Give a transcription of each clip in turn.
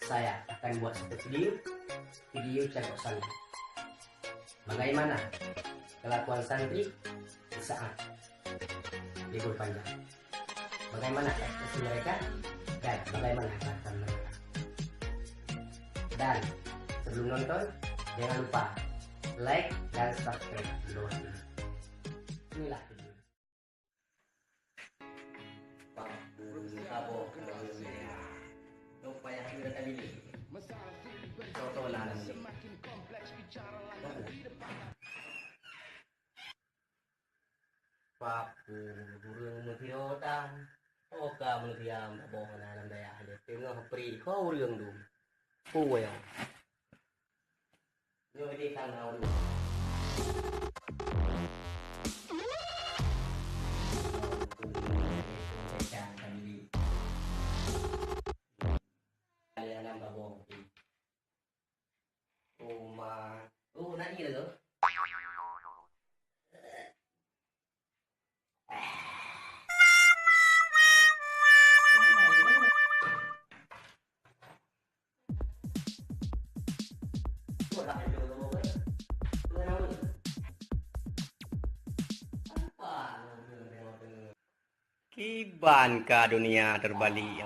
saya akan buat satu video cangkok santri. Bagaimana kelakuan santri di saat libur panjang? Bagaimana ekspresi mereka dan bagaimana kelakuan mereka? Dan sebelum nonton, jangan lupa like dan subscribe di bawah ini. Inilah video. Papu burung mutirotan oka mutiam boh na nam daya hale tengah pri kau urang dum puwe yo di kana ulu ya nam boh uma nak ni lo Kiban ka dunia terbalik.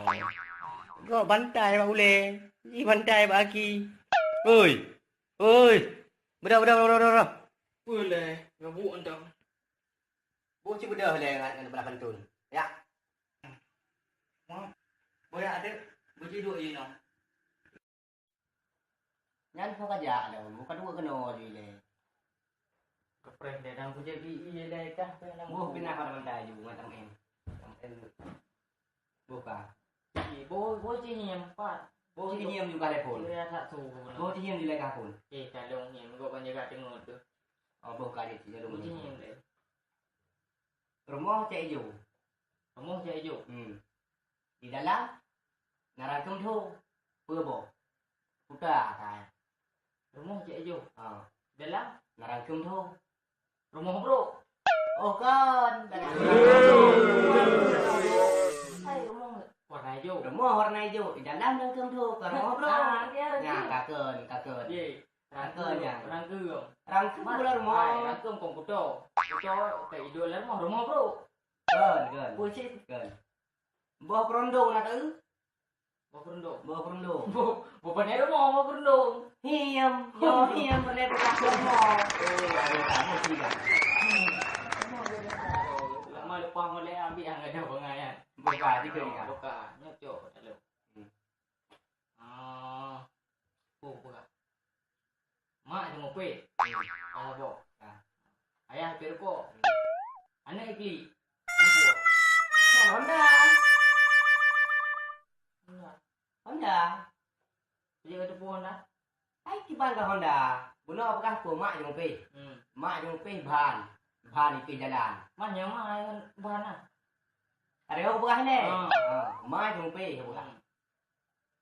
Kau bantai pak ule. Ni bantai pak aki. Oi. Oi. Bedah. Boleh, ngabuk entah. Buat cuba bedah le dengan belah kantun. Ya. Boleh ada berjiduk je no. Nyan kau kerja dah. Bukan dua kena je le. Kepres dia dan kerja PE dah kah? Buh pindah pada bantai juga macam em. Buka. Bố chỉ hiểm phát. Bố chỉ hiểm juga telepon. Dia tak tahu. Bố chỉ hiểm di lagi pun. Kalau hiểm kau banyak kat tengok tu. Oh, buka dia tidak Bố chỉ rumah. hiểm deh. Rumah cek hijau. Kamu je hijau. Di dalam narangkum tu purbo. Putar kai. Rumah je hijau. Dalam narangkum tu Rumah bro. oh kan. Hai rumah warna hijau. Rumah warna hijau. Di dalam narangkum tu ke rumah bro. Ya, kaken. Ye. Rangkum ya. Rangkum. Rangkum pula rumah. Rangkum komputer. Komputer tak hidup lah rumah bro. Kan. Pusing. Kan. Buah perondong nak tahu? Bawa perundung. Buah perondong. Bukan ni rumah bawa perundung. Hiam, yo hiam boleh berlaku mau. Kamu tidak. Lama lepas boleh ambil yang ada pengayan. Buka tiga ni kan. Buka. Nyok dalam. Buka. Mak cuma pe. Ayah bo. Ayah perko. Anak ikli. Honda. Dia ada puan dah. Ai kiban ke Honda. Buno apakah ko mak jong pe. Mak jong pe ban. Ban di jalan. Mana mak bahan ah. Ada apa bukan ni? Mak jong pe bukan.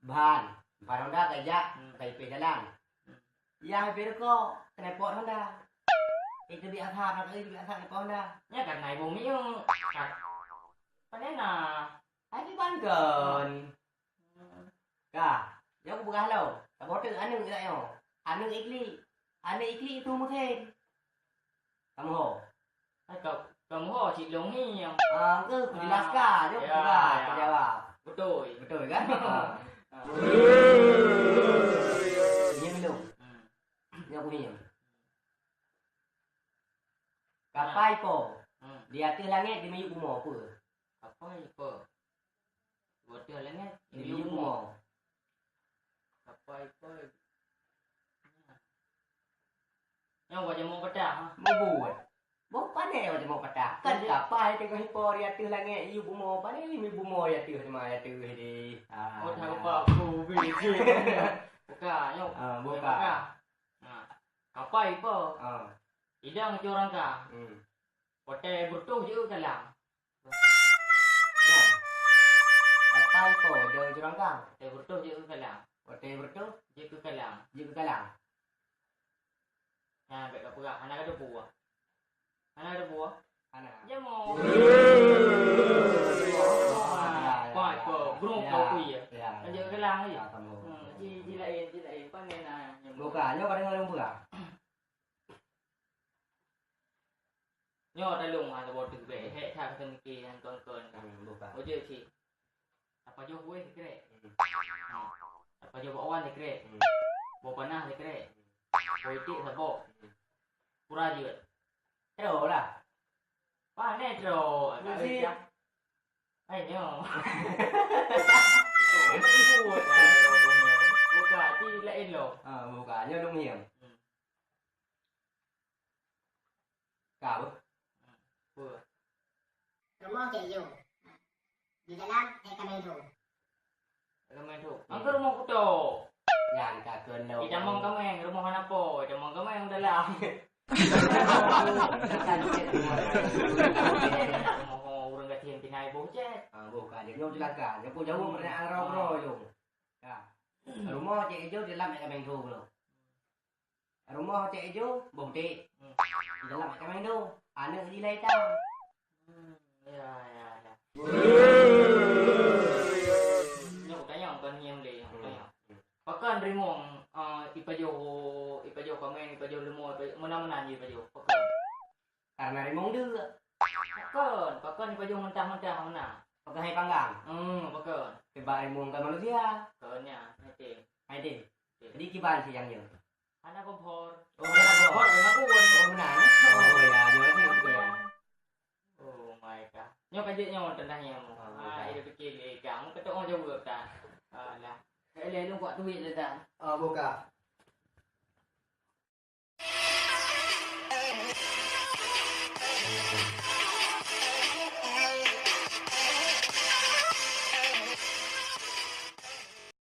Ban. Ban Honda kerja pe jalan. Ya perko kena pot Honda. Itu biar thap nak biar thap pot Honda. Nya kat nai bumi yang Pandai na. Ai kiban kan. Ka, dia aku bukan halau. Tak bodoh anu tak yo. Anu ikli itu mungkin. Kamu ho. Kamu ho cik long ni yang. Ke jelaskan dia bukan jawab. Betul kan? Ini belum. Ini aku ni. Kapai po. Di atas langit di miyuk bumo apa? Kapai po. Buat dia langit di miyuk bumo. Kapai po. Yang wajah mau pedah. Mau buat. Mau pandai wajah mau pedah. Kan kapai tengok hipo di atas langit miyuk bumo. Pandai miyuk bumo di atas sama di atas di. Oh tahu pak ku biji. Buka, nyok. Buka. Kapai po. Idang curang ka. Pote bertuh je kalang. Kapai po dia curang kang. Pote bertuh je kalang. Pote bertuh je kalang. je kalang. Ha bet apa gak? Anak ada buah. Anak. Dia mau. Pak, Pak, burung kau kuy ya. Ya. Kan je kalang je. Ya, kamu. Jilain panen ah. Buka, nyo pada ngalung buka. Nyo dalung ha tabo tu be he tha ka ki han ton kan. Buka. Oje si. Apa jo gue ni kre. Apa jo bawan ni kre. Bo panah ni kre. Bo ti sabo. Pura je. Hello lah. Pa ne tro. Mesti. Ai nyo. Buka ti lain lo. Buka, nyo dung hiểm. Cả bức. Vừa. Rumah cik Yu. Di dalam kamera tu. Kameng tu. Angker rumah ku tu. Nhàn cả cơn đâu. Kita mong kameng rumah hanapo. Kita mong kameng dalam. Mau urang gatiin pinai bocet. Buka, dia nyo jelas kan. Dia pun jauh pada arau-arau yung. Rumah cik hijau di dalam kameng tu belum. Rumah cik hijau bukti. Di dalam kameng tu. Anak di lain tau. Ya. Nyok tanya kan nyem le. Pakan rimong ipajo kameng ipajo lemo mana-mana je ipajo. Pakan. Karena rimong dia. Pakan ipajo mentah-mentah mana. Pakai hai panggang. Pakan. Kebak rimong kan manusia. Pakannya nanti. Hai din. Jadi kiban sih yang nyo. Anak kompor. Oh, anak Kompor dengan aku. Oh, benar. Oh, ya, jangan sih betul. Oh my god. Nyok aja nyok tendahnya mu. Ida fikir kamu ketok orang jauh tak. Lah. Saya lu buat duit dah tak. Buka.